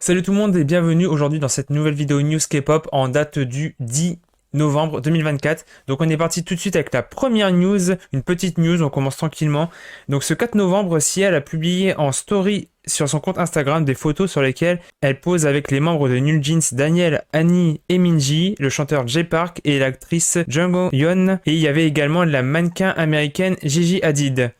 Salut tout le monde et bienvenue aujourd'hui dans cette nouvelle vidéo news K-pop en date du 10 novembre 2024. Donc on est parti tout de suite avec la première news, une petite news, on commence tranquillement. Donc ce 4 novembre, Ciel a publié en story sur son compte Instagram des photos sur lesquelles elle pose avec les membres de New Jeans, Daniel, Annie et Minji, le chanteur Jay Park et l'actrice Jungho Yeon. Et il y avait également la mannequin américaine Gigi Hadid.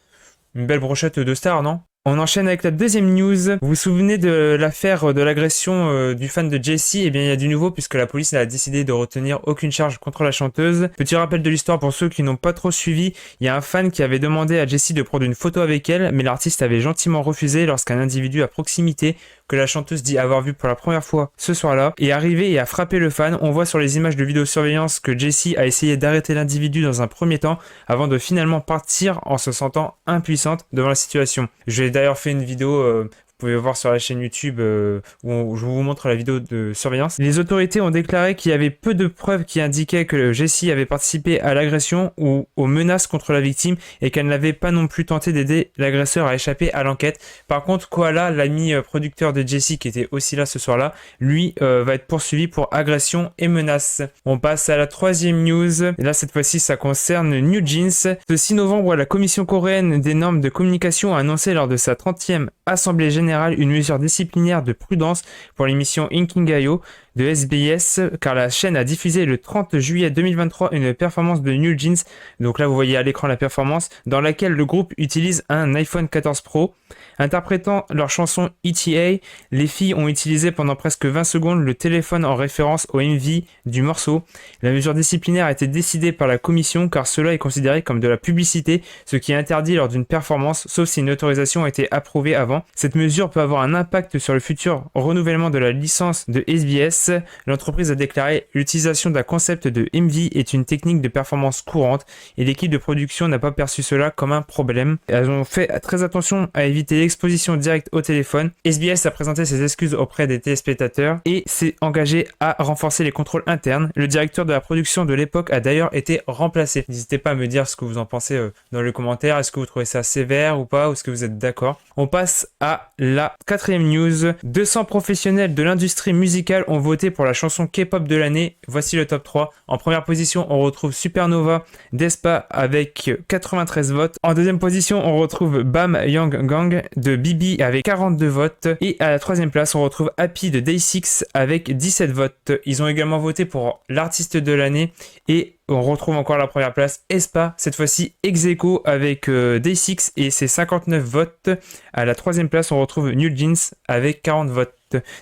Une belle brochette de stars, non? On enchaîne avec la deuxième news. Vous vous souvenez de l'affaire de l'agression du fan de Jessie? Eh bien, il y a du nouveau puisque la police a décidé de retenir aucune charge contre la chanteuse. Petit rappel de l'histoire pour ceux qui n'ont pas trop suivi. Il y a un fan qui avait demandé à Jessie de prendre une photo avec elle, mais l'artiste avait gentiment refusé lorsqu'un individu à proximité, que la chanteuse dit avoir vu pour la première fois ce soir-là, est arrivé et a frappé le fan. On voit sur les images de vidéosurveillance que Jessie a essayé d'arrêter l'individu dans un premier temps avant de finalement partir en se sentant impuissante devant la situation. J'ai d'ailleurs fait une vidéo, vous pouvez voir sur la chaîne YouTube où je vous montre la vidéo de surveillance. Les autorités ont déclaré qu'il y avait peu de preuves qui indiquaient que Jessie avait participé à l'agression ou aux menaces contre la victime et qu'elle n'avait pas non plus tenté d'aider l'agresseur à échapper à l'enquête. Par contre, Koala, l'ami producteur de Jessie qui était aussi là ce soir-là, lui va être poursuivi pour agression et menace. On passe à la troisième news. Et là, cette fois-ci, ça concerne New Jeans. Ce 6 novembre, la Commission coréenne des normes de communication a annoncé lors de sa 30e Assemblée générale une mesure disciplinaire de prudence pour l'émission Inkingayo de SBS, car la chaîne a diffusé le 30 juillet 2023 une performance de New Jeans, donc là vous voyez à l'écran la performance, dans laquelle le groupe utilise un iPhone 14 Pro. Interprétant leur chanson ETA, les filles ont utilisé pendant presque 20 secondes le téléphone en référence au MV du morceau. La mesure disciplinaire a été décidée par la commission car cela est considéré comme de la publicité, ce qui est interdit lors d'une performance, sauf si une autorisation a été approuvée avant. Cette mesure peut avoir un impact sur le futur renouvellement de la licence de SBS. L'entreprise a déclaré: l'utilisation d'un concept de MV est une technique de performance courante et l'équipe de production n'a pas perçu cela comme un problème. Elles ont fait très attention à éviter l'exposition directe au téléphone. SBS a présenté ses excuses auprès des téléspectateurs et s'est engagé à renforcer les contrôles internes. Le directeur de la production de l'époque a d'ailleurs été remplacé. N'hésitez pas à me dire ce que vous en pensez dans les commentaires. Est-ce que vous trouvez ça sévère ou pas, ou est-ce que vous êtes d'accord? On passe à la quatrième news. 200 professionnels de l'industrie musicale ont voté pour la chanson K-pop de l'année. Voici le top 3. En première position, on retrouve Supernova d'Aespa avec 93 votes. En deuxième position, on retrouve Bam Young Gang de Bibi avec 42 votes. Et à la troisième place, on retrouve Happy de Day6 avec 17 votes. Ils ont également voté pour l'artiste de l'année. Et on retrouve encore la première place Aespa, cette fois-ci ex aequo avec Day6 et ses 59 votes. À la troisième place, on retrouve New Jeans avec 40 votes.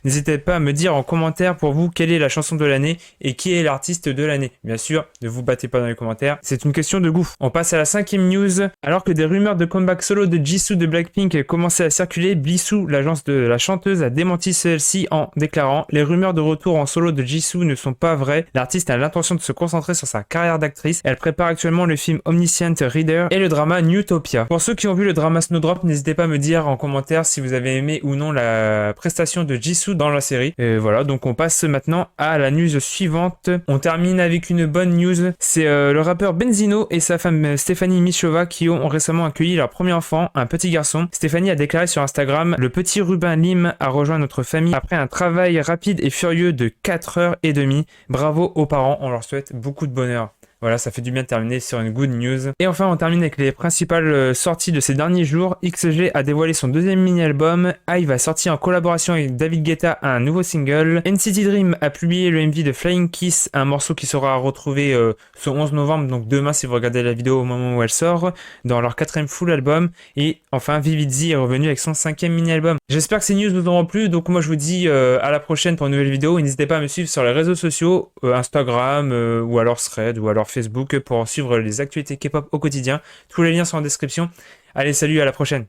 N'hésitez pas à me dire en commentaire pour vous quelle est la chanson de l'année et qui est l'artiste de l'année. Bien sûr, ne vous battez pas dans les commentaires, c'est une question de goût. On passe à la cinquième news. Alors que des rumeurs de comeback solo de Jisoo de Blackpink commençaient à circuler, Bissou, l'agence de la chanteuse, a démenti celle-ci en déclarant: les rumeurs de retour en solo de Jisoo ne sont pas vraies. L'artiste a l'intention de se concentrer sur sa carrière d'actrice. Elle prépare actuellement le film Omniscient Reader et le drama Newtopia. Pour ceux qui ont vu le drama Snowdrop, n'hésitez pas à me dire en commentaire si vous avez aimé ou non la prestation de Jisoo dans la série. Et voilà, donc on passe maintenant à la news suivante. On termine avec une bonne news. C'est le rappeur Benzino et sa femme Stéphanie Michova qui ont récemment accueilli leur premier enfant, un petit garçon. Stéphanie a déclaré sur Instagram: le petit Rubin Lim a rejoint notre famille après un travail rapide et furieux de 4h30. Bravo aux parents, on leur souhaite beaucoup de bonheur. Voilà, ça fait du bien de terminer sur une good news. Et enfin, on termine avec les principales sorties de ces derniers jours. XG a dévoilé son deuxième mini-album. IVE a sorti en collaboration avec David Guetta un nouveau single. NCT Dream a publié le MV de Flying Kiss, un morceau qui sera retrouvé ce 11 novembre, donc demain si vous regardez la vidéo au moment où elle sort, dans leur quatrième full album. Et enfin, Vividzi est revenu avec son cinquième mini-album. J'espère que ces news vous auront plu. Donc moi, je vous dis à la prochaine pour une nouvelle vidéo. Et n'hésitez pas à me suivre sur les réseaux sociaux, Instagram ou alors Thread ou alors Facebook pour suivre les actualités K-pop au quotidien. Tous les liens sont en description. Allez, salut, à la prochaine.